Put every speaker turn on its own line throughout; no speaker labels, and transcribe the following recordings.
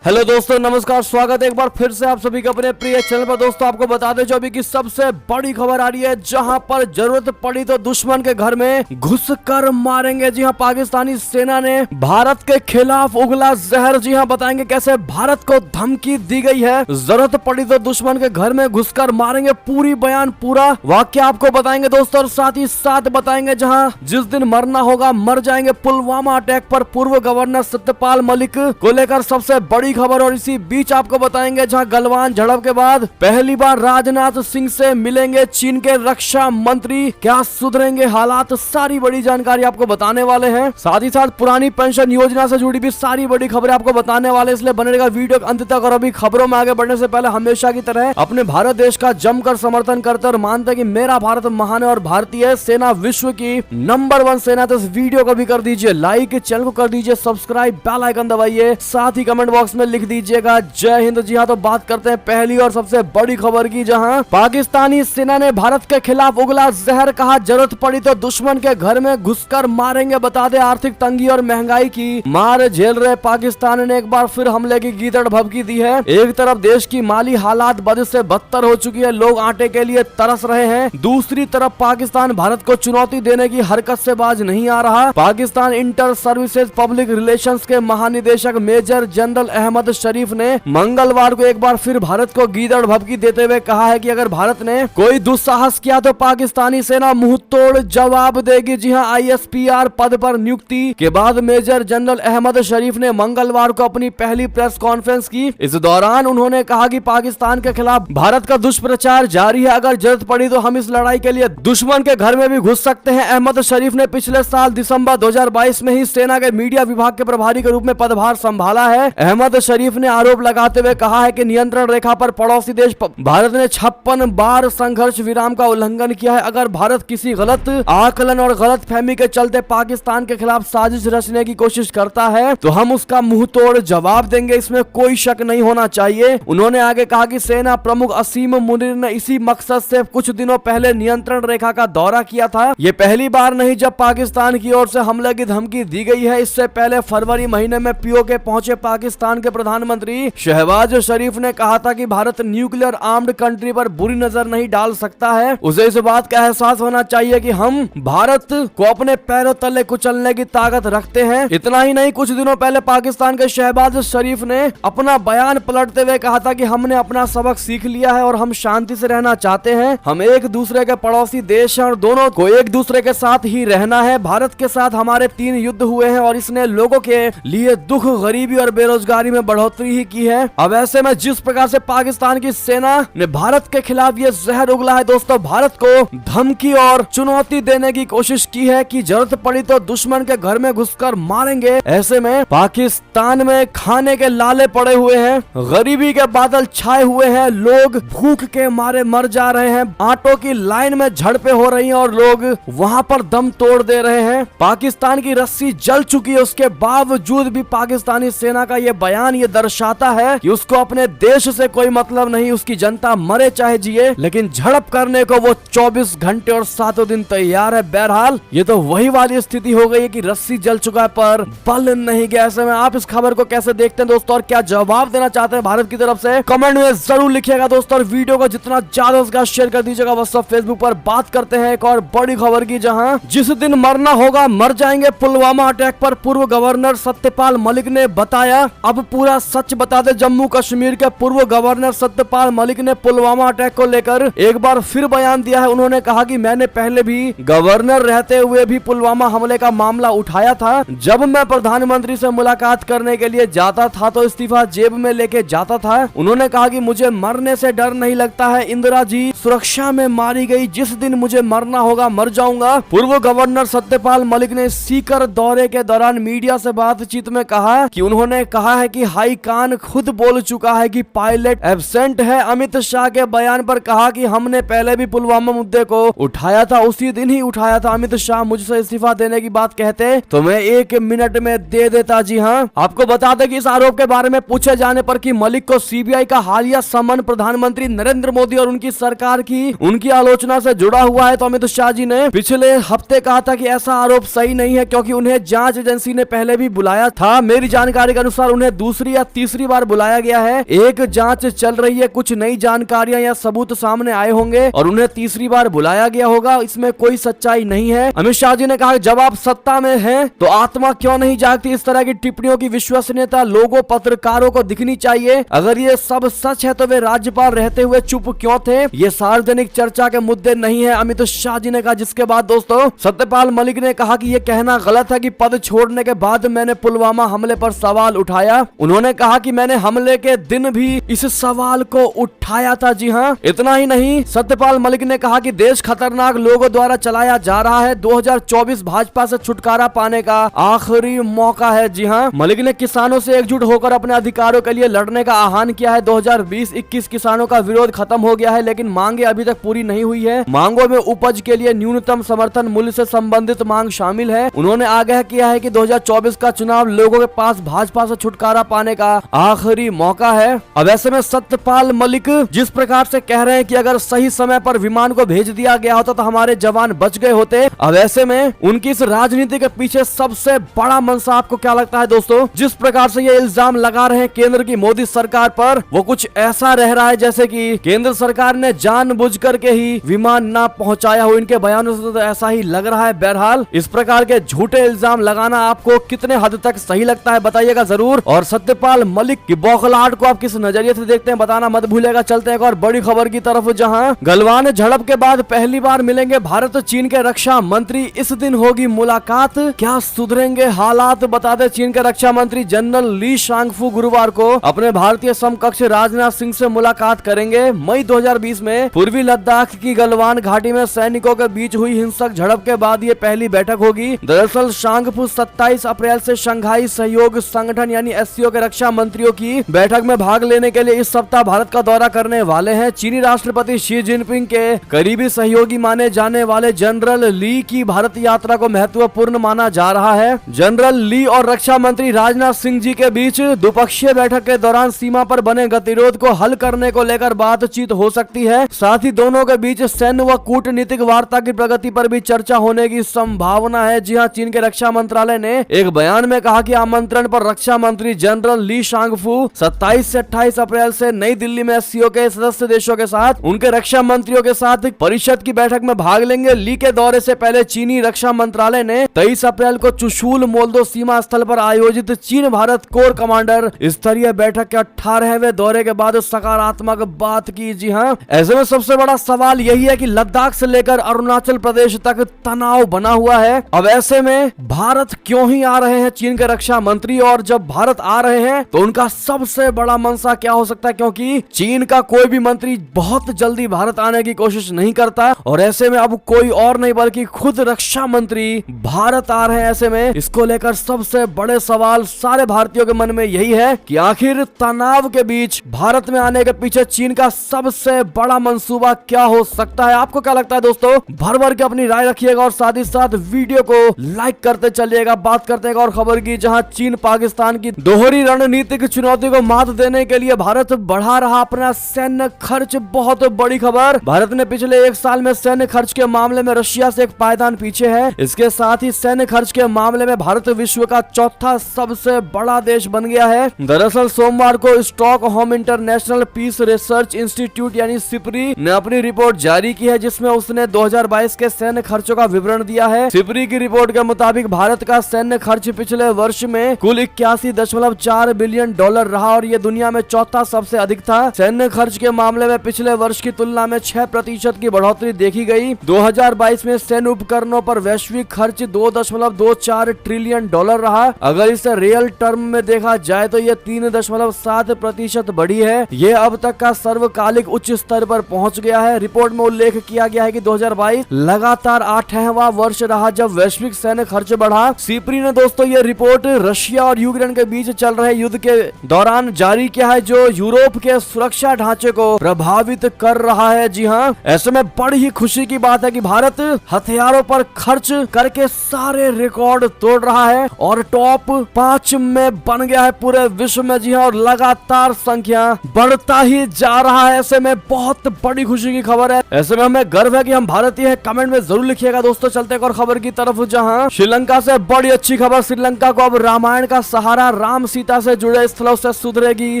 Hello दोस्तों, नमस्कार, स्वागत है एक बार फिर से आप सभी के अपने प्रिय चैनल पर। दोस्तों आपको बता दें जो अभी की सबसे बड़ी खबर आ रही है, जहां पर जरूरत पड़ी तो दुश्मन के घर में घुसकर मारेंगे। जी हां, पाकिस्तानी सेना ने भारत के खिलाफ उगला जहर। जी हां, बताएंगे कैसे भारत को धमकी दी गई है, जरूरत पड़ी तो दुश्मन के घर में घुसकर मारेंगे। पूरी बयान, पूरा वाक्य आपको बताएंगे दोस्तों, और साथ ही साथ बताएंगे जहां जिस दिन मरना होगा मर जाएंगे। पुलवामा अटैक पर पूर्व गवर्नर सत्यपाल मलिक को लेकर सबसे बड़ी खबर। और इसी बीच आपको बताएंगे जहां गलवान झड़प के बाद पहली बार राजनाथ सिंह से मिलेंगे चीन के रक्षा मंत्री, क्या सुधरेंगे हालात, सारी बड़ी जानकारी आपको बताने वाले हैं। साथ ही साथ पुरानी पेंशन योजना से जुड़ी भी सारी बड़ी खबरें आपको बताने वाले, इसलिए बने रहेगा वीडियो अंत तक। और अभी खबरों में आगे बढ़ने से पहले हमेशा की तरह अपने भारत देश का जमकर समर्थन करते और मानते कि मेरा भारत महान है और भारतीय सेना विश्व की नंबर 1 सेना। तो इस वीडियो को भी कर दीजिए लाइक, चैनल को कर दीजिए सब्सक्राइब, बेल आइकन दबाइए, साथ ही कमेंट बॉक्स में लिख दीजिएगा जय हिंद। जी हाँ, तो बात करते हैं पहली और सबसे बड़ी खबर की, जहां पाकिस्तानी सेना ने भारत के खिलाफ उगला जहर। कहा जरूरत पड़ी तो दुश्मन के घर में घुसकर मारेंगे। बता दें आर्थिक तंगी और महंगाई की मार झेल रहे पाकिस्तान ने एक बार फिर हमले की गीदड़ भभकी दी है। एक तरफ देश की माली हालात बद से बदतर हो चुकी है, लोग आटे के लिए तरस रहे हैं। दूसरी तरफ पाकिस्तान भारत को चुनौती देने की हरकत से बाज नहीं आ रहा। Pakistan inter services public relations के महानिदेशक मेजर जनरल अहमद शरीफ ने मंगलवार को एक बार फिर भारत को गीदड़ भभकी देते हुए कहा है कि अगर भारत ने कोई दुस्साहस किया तो पाकिस्तानी सेना मुंह तोड़ जवाब देगी। जी हां, ISPR पद पर नियुक्ति के बाद मेजर जनरल अहमद शरीफ ने मंगलवार को अपनी पहली प्रेस कॉन्फ्रेंस की। इस दौरान उन्होंने कहा कि पाकिस्तान के खिलाफ भारत का दुष्प्रचार जारी है, अगर जरूरत पड़ी तो हम इस लड़ाई के लिए दुश्मन के घर में भी घुस सकते हैं। अहमद शरीफ ने पिछले साल दिसंबर 2022 में ही सेना के मीडिया विभाग के प्रभारी के रूप में पदभार संभाला है। अहमद शरीफ ने आरोप लगाते हुए कहा है कि नियंत्रण रेखा पर पड़ोसी देश भारत ने 56 बार संघर्ष विराम का उल्लंघन किया है। अगर भारत किसी गलत आकलन और गलत फहमी के चलते पाकिस्तान के खिलाफ साजिश रचने की कोशिश करता है तो हम उसका मुंह तोड़ जवाब देंगे, इसमें कोई शक नहीं होना चाहिए। उन्होंने आगे कहा कि सेना प्रमुख असीम मुनीर ने इसी मकसद से कुछ दिनों पहले नियंत्रण रेखा का दौरा किया था। ये पहली बार नहीं जब पाकिस्तान की ओर से हमले की धमकी दी गई है। इससे पहले फरवरी महीने में POK पहुंचे पाकिस्तान के प्रधानमंत्री शहबाज शरीफ ने कहा था कि भारत न्यूक्लियर आर्म्ड कंट्री पर बुरी नजर नहीं डाल सकता है। उसे इस बात का एहसास होना चाहिए कि हम भारत को अपने पैरों तले कुचलने की ताकत रखते हैं। इतना ही नहीं, कुछ दिनों पहले पाकिस्तान के शहबाज शरीफ ने अपना बयान पलटते हुए कहा था कि हमने अपना सबक सीख लिया है और हम शांति से रहना चाहते हैं। हम एक दूसरे के पड़ोसी देश हैं और दोनों को एक दूसरे के साथ ही रहना है। भारत के साथ हमारे 3 युद्ध हुए हैं और इसने लोगों के लिए दुख, गरीबी और बेरोजगारी में बढ़ोतरी ही की है। अब ऐसे में जिस प्रकार से पाकिस्तान की सेना ने भारत के खिलाफ ये जहर उगला है दोस्तों, भारत को धमकी और चुनौती देने की कोशिश की है कि जरूरत पड़ी तो दुश्मन के घर में घुसकर मारेंगे। ऐसे में पाकिस्तान में खाने के लाले पड़े हुए हैं, गरीबी के बादल छाए हुए हैं, लोग भूख के मारे मर जा रहे हैं, आटो की लाइन में झड़पें हो रही हैं और लोग वहां पर दम तोड़ दे रहे हैं। पाकिस्तान की रस्सी जल चुकी है, उसके बावजूद भी पाकिस्तानी सेना का ये बयान ये दर्शाता है कि उसको अपने देश से कोई मतलब नहीं, उसकी जनता मरे चाहे जिए, लेकिन झड़प करने को वो 24 घंटे और 7 दिन तैयार है। बहरहाल ये तो वही वाली स्थिति हो गई है कि रस्सी जल चुका है पर बल नहीं गया। ऐसे में आप इस खबर को कैसे देखते हैं दोस्तों, और क्या जवाब देना चाहते हैं भारत की तरफ से, कमेंट में जरूर लिखिएगा दोस्तों। और वीडियो को जितना ज्यादा उसका शेयर कर दीजिएगा। व्हाट्सएप, फेसबुक पर बात करते हैं एक और बड़ी खबर की, जहां जिस दिन मरना होगा मर जाएंगे। पुलवामा अटैक पर पूर्व गवर्नर सत्यपाल मलिक ने बताया। अब पूरा सच बता दे, जम्मू कश्मीर के पूर्व गवर्नर सत्यपाल मलिक ने पुलवामा अटैक को लेकर एक बार फिर बयान दिया है। उन्होंने कहा कि मैंने पहले भी गवर्नर रहते हुए भी पुलवामा हमले का मामला उठाया था। जब मैं प्रधानमंत्री से मुलाकात करने के लिए जाता था तो इस्तीफा जेब में लेके जाता था। उन्होंने कहा कि मुझे मरने से डर नहीं लगता है, इंदिरा जी सुरक्षा में मारी गई, जिस दिन मुझे मरना होगा मर जाऊंगा। पूर्व गवर्नर सत्यपाल मलिक ने सीकर दौरे के दौरान मीडिया से बातचीत में कहा कि उन्होंने कहा है कि हाई कान खुद बोल चुका है कि पायलट एब्सेंट है। अमित शाह के बयान पर कहा कि हमने पहले भी पुलवामा मुद्दे को उठाया था, उसी दिन ही उठाया था। अमित शाह मुझसे इस्तीफा देने की बात कहते तो मैं 1 मिनट में दे देता। जी हाँ, आपको बता दें कि इस आरोप के बारे में पूछे जाने पर कि मलिक को CBI का हालिया समन प्रधानमंत्री नरेंद्र मोदी और उनकी सरकार सरकार की उनकी आलोचना से जुड़ा हुआ है। तो अमित शाह जी ने पिछले हफ्ते कहा था कि ऐसा आरोप सही नहीं है, क्योंकि उन्हें जांच एजेंसी ने पहले भी बुलाया था। मेरी जानकारी के अनुसार उन्हें दूसरी या तीसरी बार बुलाया गया है। एक जांच चल रही है, कुछ नई जानकारियां या सबूत सामने आए होंगे और उन्हें तीसरी बार बुलाया गया होगा। इसमें कोई सच्चाई नहीं है। अमित शाह जी ने कहा जब आप सत्ता में हैं तो आत्मा क्यों नहीं जागती। इस तरह की टिप्पणियों की विश्वसनीयता लोगों पत्रकारों को दिखनी चाहिए। अगर ये सब सच है तो वे राज्यपाल रहते हुए चुप क्यों थे। ये सार्वजनिक चर्चा के मुद्दे नहीं है, अमित शाह जी ने कहा। जिसके बाद दोस्तों सत्यपाल मलिक ने कहा कि यह कहना गलत है कि पद छोड़ने के बाद मैंने पुलवामा हमले पर सवाल उठाया। उन्होंने कहा कि मैंने हमले के दिन भी इस सवाल को उठाया था। जी हाँ, इतना ही नहीं, सत्यपाल मलिक ने कहा कि देश खतरनाक लोगों द्वारा चलाया जा रहा है। 2024 भाजपा से छुटकारा पाने का आखिरी मौका है। जी हाँ, मलिक ने किसानों से एकजुट होकर अपने अधिकारों के लिए लड़ने का आह्वान किया है। 2020-21 किसानों का विरोध खत्म हो गया है, लेकिन मांगे अभी तक पूरी नहीं हुई है। मांगों में उपज के लिए न्यूनतम समर्थन मूल्य से संबंधित मांग शामिल है। उन्होंने आगाह किया है कि 2024 का चुनाव लोगों के पास भाजपा से छुटकारा पाने का आखिरी मौका है। अब ऐसे में सत्यपाल मलिक जिस प्रकार से कह रहे हैं कि अगर सही समय पर विमान को भेज दिया गया होता तो हमारे जवान बच गए होते। अब ऐसे में उनकी इस राजनीति के पीछे सबसे बड़ा मंशा आपको क्या लगता है दोस्तों? जिस प्रकार से ये इल्जाम लगा रहे हैं केंद्र की मोदी सरकार पर, वो कुछ ऐसा रह रहा है जैसे कि केंद्र सरकार ने जानबूझ करके ही विमान ना पहुंचाया हो। इनके बयानों से तो ऐसा ही लग रहा है। बहरहाल इस प्रकार के झूठे इल्जाम लगाना आपको कितने हद तक सही लगता है बताइएगा जरूर। और सत्यपाल मलिक की बौखलाहट को आप किस नजरिए से देखते हैं बताना मत भूलिएगा। चलते हैं एक और बड़ी खबर की तरफ, जहां गलवान झड़प के बाद पहली बार मिलेंगे भारत और चीन के रक्षा मंत्री। इस दिन होगी मुलाकात, क्या सुधरेंगे हालात? बता दें चीन के रक्षा मंत्री जनरल ली शांगफू गुरुवार को अपने भारतीय समकक्ष राजनाथ सिंह से मुलाकात करेंगे। मई 2020 में पूर्वी लद्दाख की गलवान घाटी में सैनिकों के बीच हुई हिंसक झड़प के बाद ये पहली बैठक होगी। दरअसल शांगफू 27 अप्रैल से शंघाई सहयोग संगठन यानी एससीओ के रक्षा मंत्रियों की बैठक में भाग लेने के लिए इस सप्ताह भारत का दौरा करने वाले हैं। चीनी राष्ट्रपति शी जिनपिंग के करीबी सहयोगी माने जाने वाले जनरल ली की भारत यात्रा को महत्वपूर्ण माना जा रहा है। जनरल ली और रक्षा मंत्री राजनाथ सिंह जी के बीच द्विपक्षीय बैठक के दौरान सीमा पर बने गतिरोध को हल करने को लेकर बातचीत हो सकती है। साथ ही दोनों के बीच सैन्य व कूटनीतिक वार्ता की प्रगति पर भी चर्चा होने की संभावना है। जी हां, चीन के रक्षा मंत्रालय ने एक बयान में कहा कि आमंत्रण पर रक्षा मंत्री जनरल ली शांगफू 27 से 28 अप्रैल से नई दिल्ली में एससीओ के सदस्य देशों के साथ उनके रक्षा मंत्रियों के साथ परिषद की बैठक में भाग लेंगे। ली के दौरे से पहले चीनी रक्षा मंत्रालय ने 23 अप्रैल को चुशूल मोल्दो सीमा स्थल पर आयोजित चीन भारत कोर कमांडर स्तरीय बैठक के 18वें दौरे के बाद सकारात्मक बात की। जी हाँ, ऐसे में सबसे बड़ा सवाल यही है कि लद्दाख से लेकर अरुणाचल प्रदेश तक तनाव बना हुआ है। अब ऐसे में भारत क्यों ही आ रहे हैं चीन के रक्षा मंत्री, और जब भारत आ रहे हैं तो उनका सबसे बड़ा मंशा क्या हो सकता है? क्योंकि चीन का कोई भी मंत्री बहुत जल्दी भारत आने की कोशिश नहीं करता, और ऐसे में अब कोई और नहीं बल्कि खुद रक्षा मंत्री भारत आ रहे हैं। ऐसे में इसको लेकर सबसे बड़े सवाल सारे भारतीयों के मन में यही है कि आखिर तनाव के बीच भारत में आने के पीछे चीन का सबसे बड़ा मंसूबा क्या हो सकता है? आपको क्या लगता है दोस्तों? भर भर के अपनी राय रखिएगा और साथ ही साथ वीडियो को लाइक करते चलिएगा। बात करते हैं और खबर की, जहां चीन पाकिस्तान की दोहरी रणनीतिक चुनौती को मात देने के लिए भारत बढ़ा रहा अपना सैन्य खर्च। बहुत बड़ी खबर, भारत ने पिछले एक साल में सैन्य खर्च के मामले में रशिया से एक पायदान पीछे है। इसके साथ ही सैन्य खर्च के मामले में भारत विश्व का चौथा सबसे बड़ा देश बन गया है। दरअसल सोमवार को Stockholm international peace research institute यानी सिपरी ने अपनी रिपोर्ट जारी की है, जिसमें उसने 2022 के सैन्य खर्चों का विवरण दिया है। सिपरी की रिपोर्ट के मुताबिक भारत का सैन्य खर्च पिछले वर्ष में कुल 81.4 बिलियन डॉलर रहा और ये दुनिया में चौथा सबसे अधिक था। सैन्य खर्च के मामले में पिछले वर्ष की तुलना में 6% की बढ़ोतरी देखी गई। 2022 में सैन्य उपकरणों पर वैश्विक खर्च 2.24 ट्रिलियन डॉलर रहा। अगर इसे रियल टर्म में देखा जाए तो ये 3.7% बढ़ी है। ये अब तक का सर्वकालिक उच्च स्तर पर पहुंच गया है। रिपोर्ट में उल्लेख किया गया है कि 2022 लगातार 8वां वर्ष रहा जब वैश्विक सैन्य खर्च बढ़ा। सिपरी ने दोस्तों ये रिपोर्ट रशिया और यूक्रेन के बीच चल रहे युद्ध के दौरान जारी किया है, जो यूरोप के सुरक्षा ढांचे को प्रभावित कर रहा है। जी हाँ, ऐसे में बड़ी ही खुशी की बात है कि भारत हथियारों पर खर्च करके सारे रिकॉर्ड तोड़ रहा है और टॉप 5 में बन गया है पूरे विश्व में। जी हाँ, और लगातार संख्या बढ़ता ही जा रहा है। ऐसे में बहुत बड़ी खुशी की खबर है। ऐसे में हमें गर्व है कि हम भारतीय हैं। कमेंट में जरूर लिखिएगा दोस्तों। चलते एक और खबर की तरफ, जहां श्रीलंका से बड़ी अच्छी खबर। श्रीलंका को अब रामायण का सहारा, राम सीता से जुड़े स्थलों से सुधरेगी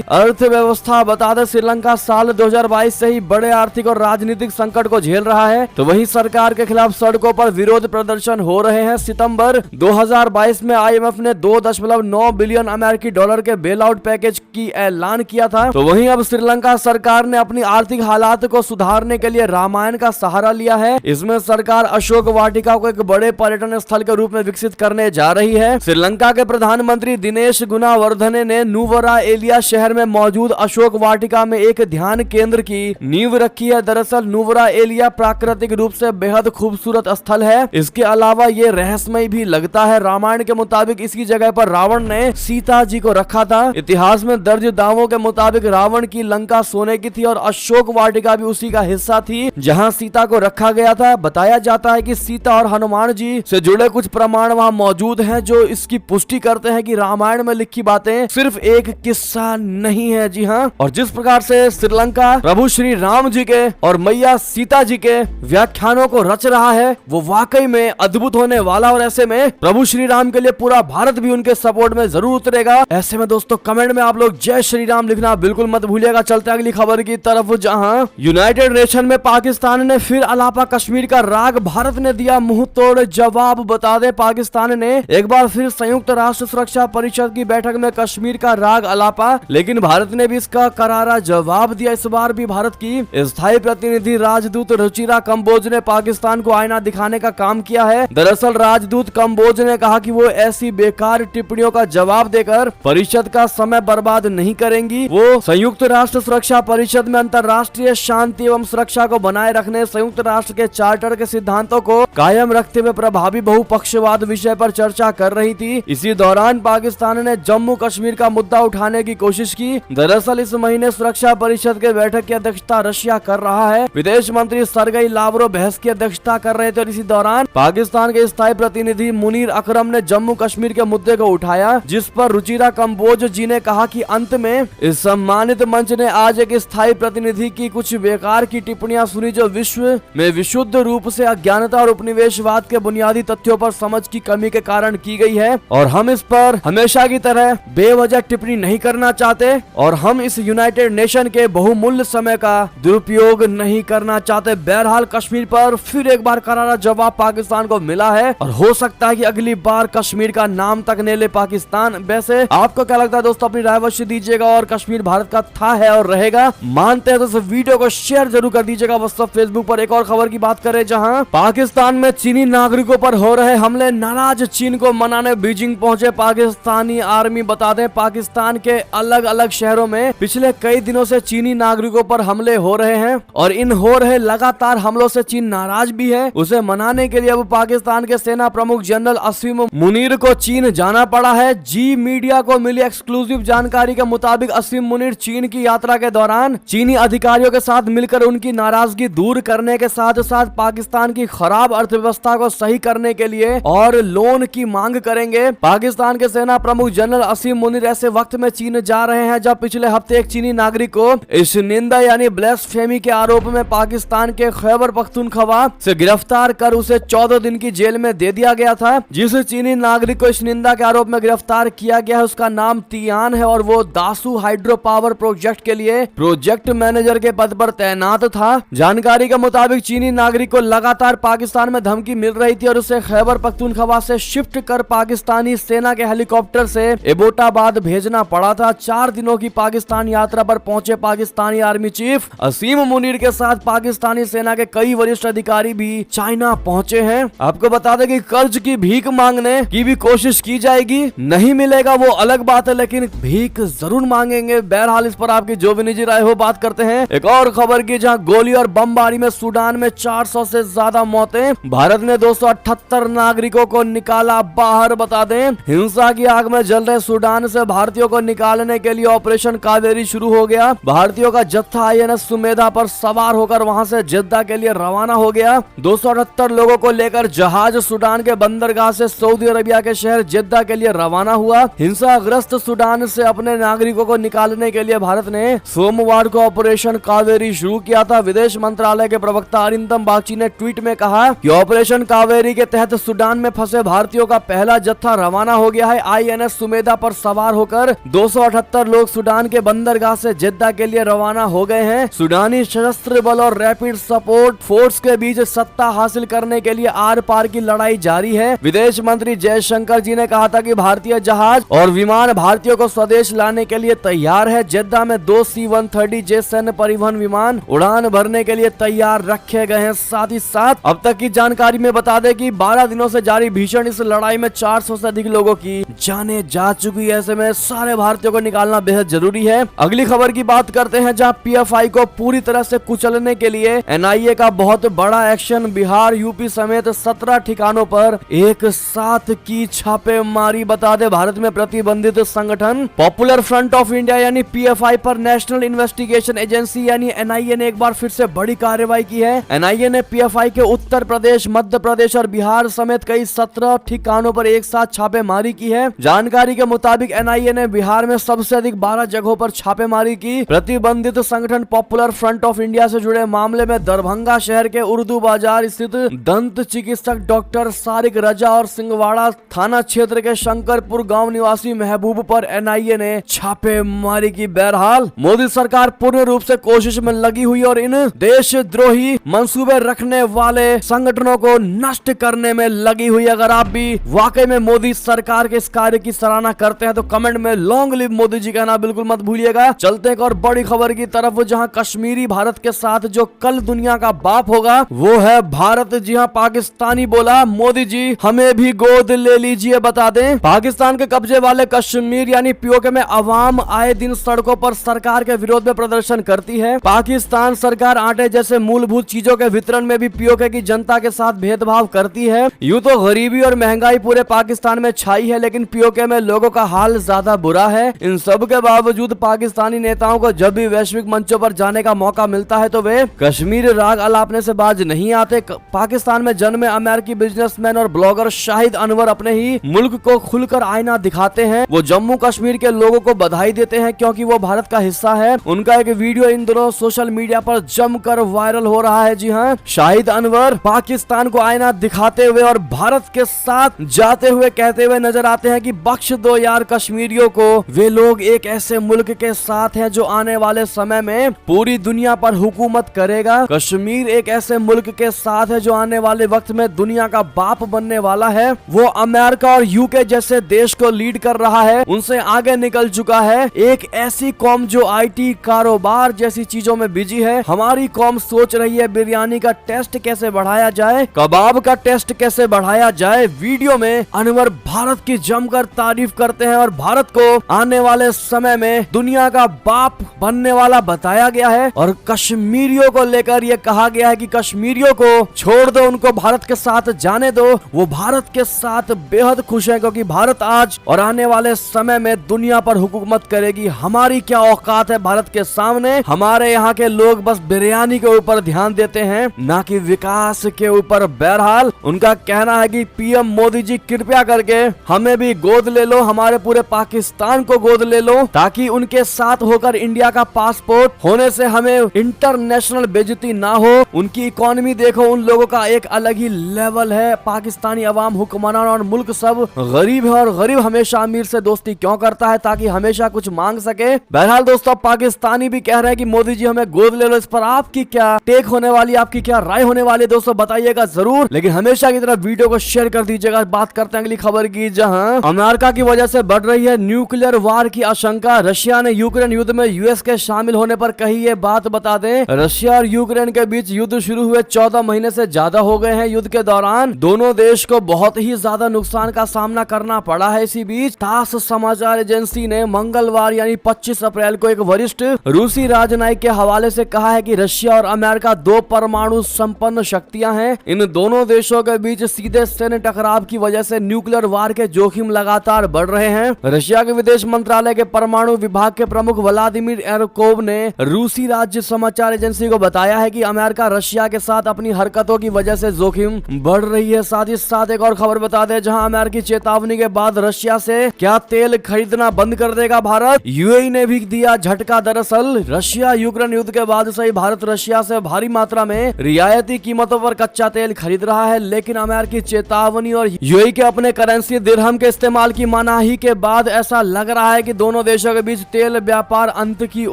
अर्थव्यवस्था। बता दें श्रीलंका साल 2022 से ही बड़े आर्थिक और राजनीतिक संकट को झेल रहा है, तो वहीं सरकार के खिलाफ सड़कों पर विरोध प्रदर्शन हो रहे हैं। सितंबर 2022 में आईएमएफ ने 2.9 बिलियन अमेरिकी डॉलर के बेल आउट पैकेज की ऐलान किया था, तो वहीं अब श्रीलंका सरकार ने अपनी आर्थिक हालात को सुधारने के लिए रामायण का सहारा लिया है। इसमें सरकार अशोक वाटिका को एक बड़े पर्यटन स्थल के रूप में विकसित करने जा रही है। श्रीलंका के प्रधानमंत्री दिनेश गुणावर्धने ने नुवरा एलिया शहर में मौजूद अशोक वाटिका में एक ध्यान केंद्र की नींव रखी है। दरअसल नुवरा एलिया प्राकृतिक रूप से बेहद खूबसूरत स्थल है। इसके अलावा ये रहस्यमय भी लगता है। रामायण के मुताबिक इसकी जगह पर रावण ने सीता जी को रखा था। इतिहास में दर्ज दावों के मुताबिक रावण की लंका सोने की थी और अशोक वाटिका भी उसी का हिस्सा थी जहां सीता को रखा गया था। बताया जाता है कि सीता और हनुमान जी से जुड़े कुछ प्रमाण वहां मौजूद हैं जो इसकी पुष्टि करते हैं कि रामायण में लिखी बातें सिर्फ एक किस्सा नहीं है। जी हाँ, और जिस प्रकार से श्रीलंका प्रभु श्री राम जी के और मैया सीता जी के व्याख्यानों को रच रहा है, वो वाकई में अद्भुत होने वाला। और ऐसे में प्रभु श्री राम के लिए पूरा भारत भी उनके सपोर्ट में जरूर उतरेगा। ऐसे में दोस्तों कमेंट में आप लोग जय श्री राम लिखना बिल्कुल मत भूलिएगा। चलते अगली खबर की तरफ, जहां यूनाइटेड नेशन में पाकिस्तान ने फिर अलापा कश्मीर का राग, भारत ने दिया मुंह तोड़ जवाब। बता दें पाकिस्तान ने एक बार फिर संयुक्त राष्ट्र सुरक्षा परिषद की बैठक में कश्मीर का राग अलापा, लेकिन भारत ने भी इसका करारा जवाब दिया। इस बार भी भारत की स्थायी प्रतिनिधि राजदूत रुचिरा कंबोज ने पाकिस्तान को आईना दिखाने का काम किया है। दरअसल राजदूत कंबोज ने कहा कि वो ऐसी बेकार टिप्पणियों का जवाब देकर परिषद का समय बर्बाद नहीं करेंगी। वो संयुक्त राष्ट्र सुरक्षा परिषद में अंतर्राष्ट्रीय शांति एवं सुरक्षा को बनाए रखने, संयुक्त राष्ट्र के चार्टर के सिद्धांतों को कायम रखते हुए प्रभावी बहुपक्षवाद विषय पर चर्चा कर रही थी। इसी दौरान पाकिस्तान ने जम्मू कश्मीर का मुद्दा उठाने की कोशिश की। दरअसल इस महीने सुरक्षा परिषद के बैठक की अध्यक्षता रशिया कर रहा है। विदेश मंत्री सरगई लावरोव बहस की अध्यक्षता कर रहे थे और इसी दौरान पाकिस्तान के स्थायी प्रतिनिधि मुनीर अकरम ने जम्मू कश्मीर के मुद्दे को उठाया, जिस पर रुचिरा कंबोज जी ने कहा कि अंत में इस सम्मानित मंच ने आज एक स्थायी प्रतिनिधि की कुछ बेकार की टिप्पणियां सुनी जो विश्व में विशुद्ध रूप से अज्ञानता और उपनिवेशवाद के बुनियादी तथ्यों पर समझ की कमी के कारण की गई है, और हम इस पर हमेशा की तरह बेवजह टिप्पणी नहीं करना चाहते और हम इस यूनाइटेड नेशन के बहुमूल्य समय का दुरुपयोग नहीं करना चाहते। बहरहाल कश्मीर पर फिर एक बार करारा जवाब पाकिस्तान को मिला है और हो सकता है कि अगली बार कश्मीर का नाम तक ने ले पाकिस्तान। वैसे आपको क्या लगता है दोस्तों, अपनी राय अवश्य दीजिएगा। और कश्मीर भारत का था, है और रहेगा मानते हैं तो इस वीडियो को शेयर जरूर कर दीजिएगा व्हाट्सएप फेसबुक पर। एक और खबर की बात करें, जहां पाकिस्तान में चीनी नागरिकों पर हो रहे हमले, नाराज चीन को मनाने बीजिंग पहुंचे पाकिस्तानी आर्मी। बता दें पाकिस्तान के अलग अलग शहरों में पिछले कई दिनों से चीनी नागरिकों पर हमले हो रहे हैं और इन हो रहे लगातार हमलों से चीन नाराज भी है। उसे मनाने के लिए अब पाकिस्तान के सेना प्रमुख जनरल असीम मुनीर को चीन जाना पड़ा है। जी मीडिया को मिली एक्सक्लूसिव जानकारी के मुताबिक असीम मुनीर चीन की यात्रा के दौरान चीनी अधिकारियों के साथ मिलकर उनकी नाराजगी दूर करने के साथ साथ पाकिस्तान की खराब अर्थव्यवस्था को सही करने के लिए और लोन की मांग करेंगे। पाकिस्तान के सेना प्रमुख जनरल असीम मुनीर ऐसे वक्त में चीन जा रहे हैं जब पिछले हफ्ते एक चीनी नागरिक को इस निंदा यानी ब्लास्फेमी के आरोप में पाकिस्तान के खैबर पख्तूनख्वा से गिरफ्तार कर उसे 14 दिन की जेल में दे दिया गया था। जिस चीनी नागरिक को इस निंदा के आरोप में गिरफ्तार किया गया है उसका नाम तियान है और वो दासू हाइड्रो पावर प्रोजेक्ट के लिए प्रोजेक्ट मैनेजर के पद पर तैनात था। जानकारी के मुताबिक चीनी नागरिक को लगातार पाकिस्तान में धमकी मिल रही थी और उसे खैबर पख्तूनख्वा से शिफ्ट कर पाकिस्तानी सेना के हेलीकॉप्टर से एबोटाबाद भेजना पड़ा था। 4 दिनों की पाकिस्तान यात्रा पर पहुंचे पाकिस्तानी आर्मी चीफ असीम मुनीर के साथ पाकिस्तानी सेना के कई वरिष्ठ अधिकारी भी चाइना पहुंचे हैं। आपको बता दें कि कर्ज की भीख मांगने की भी कोशिश की जाएगी, नहीं मिलेगा वो अलग बात है, लेकिन भीख जरूर मांगेंगे। बहरहाल इस पर आपकी जो भी निजी राय हो बात करते हैं। एक और खबर की, जहां गोली और बमबारी में सूडान में 400 से ज्यादा मौतें, भारत ने 278 नागरिकों को निकाला बाहर। बता दें हिंसा की आग में जल रहे सूडान से भारतीयों को निकालने के लिए ऑपरेशन कावेरी शुरू हो गया। भारतीयों का जत्था आईएनएस सुमेधा पर सवार होकर वहां से जिद्दा के लिए रवाना हो गया। 278 लोगों को लेकर जहाज सूडान के बंदरगाह से सऊदी अरबिया के शहर जिद्दा के लिए रवाना हुआ। हिंसाग्रस्त सूडान से अपने नागरिकों को निकालने के लिए भारत ने सोमवार को ऑपरेशन कावेरी भी शुरू किया था। विदेश मंत्रालय के प्रवक्ता अरिंदम बागची ने ट्वीट में कहा कि ऑपरेशन कावेरी के तहत सूडान में फंसे भारतीयों का पहला जत्था रवाना हो गया है। INS सुमेधा पर सवार होकर 278 लोग सूडान के बंदरगाह से जेद्दा के लिए रवाना हो गए हैं। सूडानी सशस्त्र बल और रैपिड सपोर्ट फोर्स के बीच सत्ता हासिल करने के लिए आर पार की लड़ाई जारी है। विदेश मंत्री जयशंकर जी ने कहा था कि भारतीय जहाज और विमान भारतीयों को स्वदेश लाने के लिए तैयार है। जेद्दा में 2 C-130J सैन्य परिवहन विमान उड़ान भरने के लिए तैयार रखे गए हैं। साथ ही साथ अब तक की जानकारी में बता दें कि 12 दिनों से जारी भीषण इस लड़ाई में 400 से अधिक लोगों की जानें जा चुकी है। ऐसे में सारे भारतीयों को निकालना बेहद जरूरी है। अगली खबर की बात करते हैं, जहां PFI को पूरी तरह से कुचलने के लिए NIA का बहुत बड़ा एक्शन। बिहार, यूपी समेत 17 ठिकानों पर एक साथ की छापेमारी। बता दे भारत में प्रतिबंधित संगठन पॉपुलर फ्रंट ऑफ इंडिया यानी PFI पर नेशनल इन्वेस्टिगेशन एजेंसी यानी NIA ने एक बार फिर से बड़ी कार्रवाई की है। NIA ने PFI के उत्तर प्रदेश, मध्य प्रदेश और बिहार समेत कई 17 ठिकानों पर एक साथ छापेमारी की है। जानकारी के मुताबिक NIA ने बिहार में सबसे अधिक 12 जगहों पर छापेमारी की। प्रतिबंधित संगठन पॉपुलर फ्रंट ऑफ इंडिया से जुड़े मामले में दरभंगा शहर के उर्दू बाजार स्थित दंत चिकित्सक डॉक्टर सारिक रजा और सिंगवाड़ा थाना क्षेत्र के शंकरपुर गांव निवासी महबूब पर NIA ने छापेमारी की। बहरहाल मोदी सरकार पूर्ण रूप से कोशिश में लगी हुई और इन देशद्रोही मंसूबे रखने वाले संगठनों को नष्ट करने में लगी हुई। अगर आप भी वाकई में मोदी सरकार के इस कार्य की सराहना करते हैं तो कमेंट में लॉन्ग लिव मोदी जी कहना बिल्कुल मत भूलिएगा। चलते एक और बड़ी खबर की तरफ, जहां कश्मीरी भारत के साथ जो कल दुनिया का बाप होगा वो है भारत। जी हां, पाकिस्तानी बोला मोदी जी हमें भी गोद ले लीजिए। बता दें पाकिस्तान के कब्जे वाले कश्मीर यानी POK में अवाम आए दिन सड़कों पर सरकार के विरोध में प्रदर्शन करती है। पाकिस्तान सरकार आटे जैसे मूलभूत चीजों के वितरण में भी POK की जनता के साथ भेदभाव करती है। यूं तो गरीबी और महंगाई पूरे पाकिस्तान में छाई है, लेकिन POK में लोगों का हाल ज्यादा बुरा है। इन सब के बावजूद पाकिस्तानी नेताओं को जब भी वैश्विक मंचों पर जाने का मौका मिलता है तो वे कश्मीर राग अलापने से बाज नहीं आते। पाकिस्तान में जन्मे अमेरिकी बिजनेसमैन और ब्लॉगर शाहिद अनवर अपने ही मुल्क को खुलकर आईना दिखाते हैं। वो जम्मू कश्मीर के लोगों को बधाई देते हैं क्योंकि वो भारत का हिस्सा है। उनका एक वीडियो इन दिनों सोशल मीडिया पर जमकर वायरल हो रहा है। जी हाँ, शाहिद अनवर पाकिस्तान को आईना दिखाते हुए और भारत के साथ जाते हुए कहते हुए नजर आते हैं कि बख्श दो यार कश्मीरियों को, वे लोग एक ऐसे मुल्क के साथ हैं जो आने वाले समय में पूरी दुनिया पर हुकूमत करेगा। कश्मीर एक ऐसे मुल्क के साथ है जो आने वाले वक्त में दुनिया का बाप बनने वाला है। वो अमेरिका और UK जैसे देश को लीड कर रहा है, उनसे आगे निकल चुका है। एक ऐसी कौम जो IT, कारोबार जैसी चीजों में बिजी है। हमारी कौम सोच रही है बिरयानी का टेस्ट कैसे बढ़ाया जाए, कबाब का टेस्ट कैसे बढ़ाया जाए। वीडियो में अनवर भारत की जमकर तारीफ करते हैं और भारत को आने वाले समय में दुनिया का बाप बनने वाला बताया गया है। और कश्मीरियों को लेकर यह कहा गया है कि कश्मीरियों को छोड़ दो, उनको भारत के साथ जाने दो। वो भारत के साथ बेहद खुश है क्योंकि भारत आज और आने वाले समय में दुनिया पर हुकूमत करेगी। हमारी क्या औकात है भारत के सामने। हमारे यहाँ के लोग बस बिरयानी के ऊपर ध्यान देते हैं, ना कि विकास के ऊपर। बहरहाल उनका कहना है कि PM मोदी जी कृपया करके हमें भी गोद ले लो, हमारे पूरे पाकिस्तान को गोद ले लो, ताकि उनके साथ होकर इंडिया का पासपोर्ट होने से हमें इंटरनेशनल बेइज्जती ना हो। उनकी इकोनॉमी देखो, उन लोगों का एक अलग ही लेवल है। पाकिस्तानी अवाम, हुक्मरान और मुल्क सब गरीब है और गरीब हमेशा अमीर से दोस्ती क्यों करता है, ताकि हमेशा कुछ मांग सके। बहरहाल दोस्तों, पाकिस्तानी भी कह रहे हैं कि मोदी जी हमें गोद ले लो। इस पर आपकी क्या टेक होने वाली, आपकी क्या राय होने वाली है दोस्तों, बताइएगा जरूर। लेकिन हमेशा की तरह वीडियो को शेयर कर दीजिएगा। बात करते हैं अगली खबर की, जहां अमेरिका की वजह से बढ़ रही है न्यूक्लियर वार की आशंका। रशिया ने यूक्रेन युद्ध में US के शामिल होने पर कही ये बात। बता दें रशिया और यूक्रेन के बीच युद्ध शुरू हुए 14 महीने से ज्यादा हो गए हैं। युद्ध के दौरान दोनों देश को बहुत ही ज्यादा नुकसान का सामना करना पड़ा है। इसी बीच तास समाचार एजेंसी ने मंगलवार यानी 25 अप्रैल को एक वरिष्ठ रूसी राजनयिक के हवाले से कहा है कि रशिया और अमेरिका 2 परमाणु संपन्न शक्तियां हैं। इन दोनों देशों के बीच सीधे सैन्य टकराव की वजह से न्यूक्लियर वार के जोखिम लगातार बढ़ रहे हैं। रशिया के विदेश मंत्रालय के परमाणु विभाग के प्रमुख व्लादिमीर एरकोव ने रूसी राज्य समाचार एजेंसी को बताया है कि अमेरिका रशिया के साथ अपनी हरकतों की वजह से जोखिम बढ़ रही है। साथ ही साथ एक और खबर बता दें, जहां अमेरिकी चेतावनी के बाद रशिया से क्या तेल खरीदना बंद कर देगा भारत। UAE ने भी दिया झटका। दरअसल रशिया यूक्रेन युद्ध के बाद से ही भारत रशिया से भारी मात्रा में रियायती कीमतों पर कच्चा तेल खरीद रहा है, लेकिन अमेरिकी चेतावनी और यूएई के अपने करेंसी दिरहम के इस्तेमाल की मनाही के बाद ऐसा लग रहा है कि दोनों देशों के बीच तेल व्यापार अंत की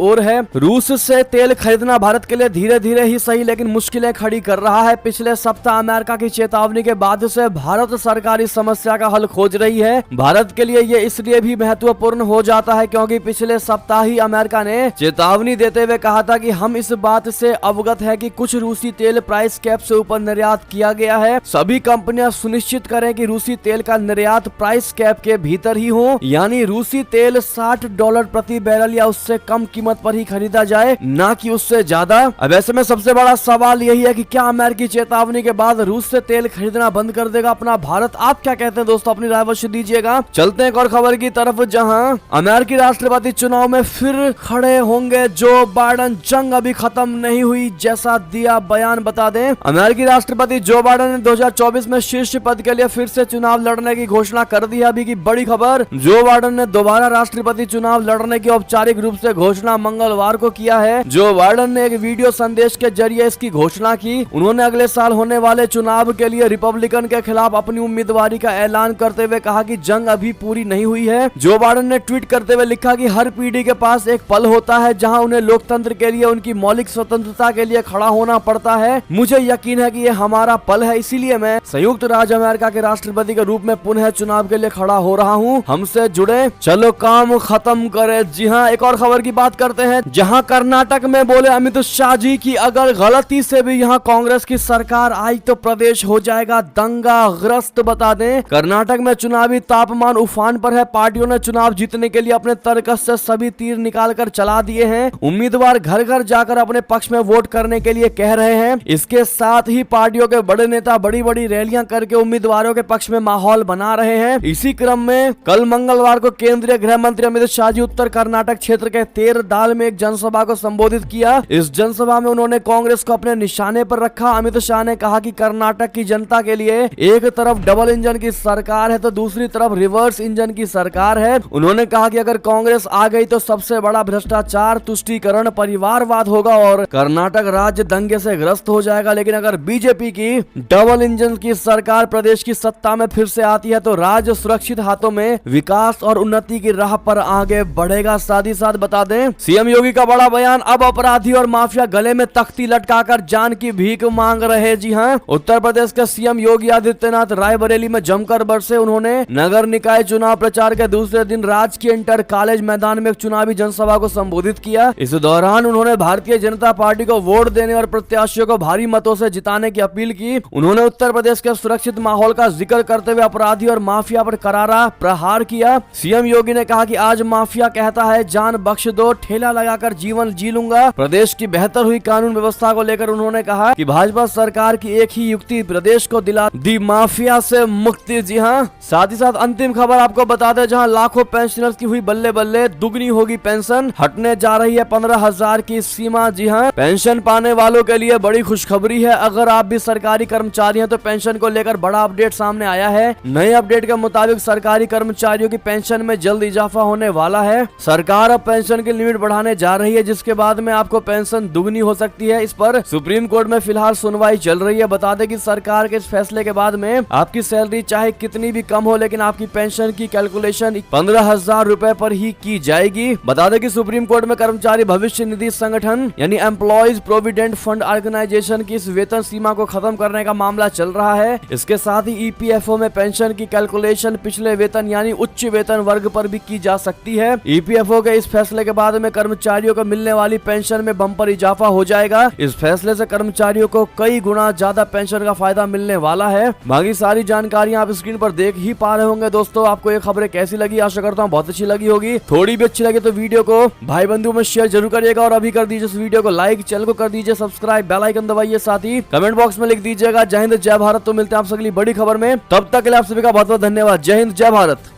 ओर है। रूस से तेल खरीदना भारत के लिए धीरे धीरे ही सही लेकिन मुश्किलें खड़ी कर रहा है। पिछले सप्ताह अमेरिका की चेतावनी के बाद से भारत सरकार इस समस्या का हल खोज रही है। भारत के लिए ये इसलिए भी महत्वपूर्ण हो जाता है क्योंकि पिछले सप्ताह ही अमेरिका ने चेतावनी देते हुए कहा था कि हम इस बात से अवगत है कि कुछ रूसी तेल प्राइस कैप से ऊपर निर्यात किया गया है। सभी कंपनियां सुनिश्चित करें कि रूसी तेल का निर्यात प्राइस कैप के भीतर ही हो, यानी रूसी तेल $60 प्रति बैरल या उससे कम कीमत पर ही खरीदा जाए, ना कि उससे ज्यादा। अब ऐसे में सबसे बड़ा सवाल यही है कि क्या अमेरिकी चेतावनी के बाद रूस से तेल खरीदना बंद कर देगा अपना भारत? आप क्या कहते हैं दोस्तों? अपनी राय अवश्य दीजिएगा। चलते हैं एक और खबर की तरफ, जहां अमेरिकी राष्ट्रपति चुनाव में फिर खड़े होंगे जो बाइडेन। जंग अभी खत्म नहीं हुई जैसा दिया बयान। बता दें, अमेरिकी राष्ट्रपति जो बाइडेन ने 2024 में शीर्ष पद के लिए फिर से चुनाव लड़ने की घोषणा कर दी है। अभी की बड़ी खबर, जो बाइडेन ने दोबारा राष्ट्रपति चुनाव लड़ने की औपचारिक रूप से घोषणा मंगलवार को किया है। जो बाइडेन ने एक वीडियो संदेश के जरिए इसकी घोषणा की। उन्होंने अगले साल होने वाले चुनाव के लिए रिपब्लिकन के खिलाफ अपनी उम्मीदवारी का ऐलान करते हुए कहा कि जंग अभी पूरी नहीं हुई है। जो बाइडेन ने ट्वीट करते हुए लिखा कि हर पीढ़ी के पास एक पल होता है जहां उन्हें लोकतंत्र के लिए उनकी मौलिक स्वतंत्रता के लिए खड़ा होना पड़ता है। मुझे यकीन है कि ये हमारा पल है, इसीलिए मैं संयुक्त राज्य अमेरिका के राष्ट्रपति के रूप में पुनः चुनाव के लिए खड़ा हो रहा हूँ। हमसे जुड़े, चलो काम खत्म करें। जी हाँ, एक और खबर की बात करते हैं, जहां कर्नाटक में बोले अमित शाह जी की अगर गलती से भी यहां कांग्रेस की सरकार आई तो प्रदेश हो जाएगा दंगाग्रस्त। बता दें, कर्नाटक में चुनावी तापमान उफान पर है। पार्टियों ने चुनाव जीतने के लिए अपने तर्कस से सभी तीर निकालकर चला दिए हैं। उम्मीदवार घर घर जाकर अपने पक्ष में वोट करने के लिए कह रहे हैं। इसके साथ ही पार्टियों के बड़े नेता बड़ी बड़ी रैलियां करके उम्मीदवारों के पक्ष में माहौल बना रहे हैं। इसी क्रम में कल मंगलवार को केंद्रीय गृह मंत्री अमित शाह जी उत्तर कर्नाटक क्षेत्र के तेरदाल में एक जनसभा को संबोधित किया। इस जनसभा में उन्होंने कांग्रेस को अपने निशाने पर रखा। अमित शाह ने कहा कि कर्नाटक की जनता के लिए एक तरफ डबल इंजन की सरकार है तो दूसरी तरफ रिवर्स इंजन की सरकार है। उन्होंने कहा कि अगर कांग्रेस आ गई तो सबसे बड़ा भ्रष्टाचार, तुष्टीकरण, परिवारवाद होगा और कर्नाटक राज्य दंगे से ग्रस्त हो जाएगा। लेकिन अगर बीजेपी की डबल इंजन की सरकार प्रदेश की सत्ता में फिर से आती है तो राज्य सुरक्षित हाथों में विकास और उन्नति की राह पर आगे बढ़ेगा। साथ ही साथ बता दें, सीएम योगी का बड़ा बयान, अब अपराधी और माफिया गले में तख्ती लटकाकर जान की भीख मांग रहे। जी हां, उत्तर प्रदेश के सीएम योगी आदित्यनाथ रायबरेली में जमकर बरसे। उन्होंने नगर निकाय चुनाव प्रचार के दूसरे दिन राजकीय इंटर कॉलेज मैदान में एक चुनावी जनसभा को संबोधित किया। इस दौरान उन्होंने भारतीय जनता पार्टी को वोट देने और प्रत्याशियों को भारी मतों से जिताने की अपील की। उन्होंने उत्तर प्रदेश के सुरक्षित माहौल का जिक्र करते हुए अपराधी और माफिया पर करारा प्रहार किया। सीएम योगी ने कहा कि आज माफिया कहता है जान बख्श दो, ठेला लगाकर जीवन जी लूंगा। प्रदेश की बेहतर हुई कानून व्यवस्था को लेकर उन्होंने कहा कि भाजपा सरकार की एक ही युक्ति प्रदेश को दिला दी माफिया से मुक्ति। जी हां, साथ ही साथ अंतिम खबर आपको बता दें, जहां लाखों पेंशनर्स की हुई बल्ले बल्ले, दुगनी होगी पेंशन, हटने जा रही है 15,000 की सीमा। जी हां, पेंशन पाने वालों के लिए बड़ी खुशखबरी है। अगर आप भी सरकारी कर्मचारी हैं तो पेंशन को लेकर बड़ा अपडेट सामने आया है। नए अपडेट के मुताबिक सरकारी कर्मचारियों की पेंशन में जल्द इजाफा होने वाला है। सरकार अब पेंशन की लिमिट बढ़ाने जा रही है, जिसके बाद में आपको पेंशन दुगनी हो सकती है। इस पर सुप्रीम कोर्ट में फिलहाल सुनवाई चल रही है। बता दें कि सरकार के इस फैसले के बाद में आपकी सैलरी चाहे कितनी भी कम हो, लेकिन आपकी पेंशन की कैलकुलेशन 15,000 रुपए पर ही की जाएगी। बता दें कि सुप्रीम कोर्ट में कर्मचारी भविष्य निधि संगठन यानी एम्प्लॉइज प्रोविडेंट फंड ऑर्गेनाइजेशन की इस वेतन सीमा को खत्म करने का मामला चल रहा है। इसके साथ ही ईपीएफओ में पेंशन की कैलकुलेशन पिछले वेतन यानी उच्च वेतन वर्ग पर भी की जा सकती है। ईपीएफओ के इस फैसले के बाद में कर्मचारियों को मिलने वाली पेंशन में बम्पर इजाफा हो जाएगा। इस फैसले से कर्मचारियों को कई गुना ज्यादा पेंशन का फायदा मिलने वाला है। बाकी सारी जानकारियां आप स्क्रीन पर देख ही पा रहे होंगे। दोस्तों, आपको ये खबरें कैसी लगी? आशा करता हूँ बहुत अच्छी लगी होगी। थोड़ी भी अच्छी लगी तो वीडियो को भाई बंधु में शेयर जरूर करिएगा और अभी कर दीजिए इस वीडियो को लाइक, चैनल को कर दीजिए सब्सक्राइब, बेल आइकन दबाइए, साथ ही कमेंट बॉक्स में लिख दीजिएगा जय हिंद जय भारत। तो मिलते हैं आप अगली बड़ी खबर में, तब तक के लिए आप सभी का बहुत बहुत धन्यवाद। जय हिंद जय भारत।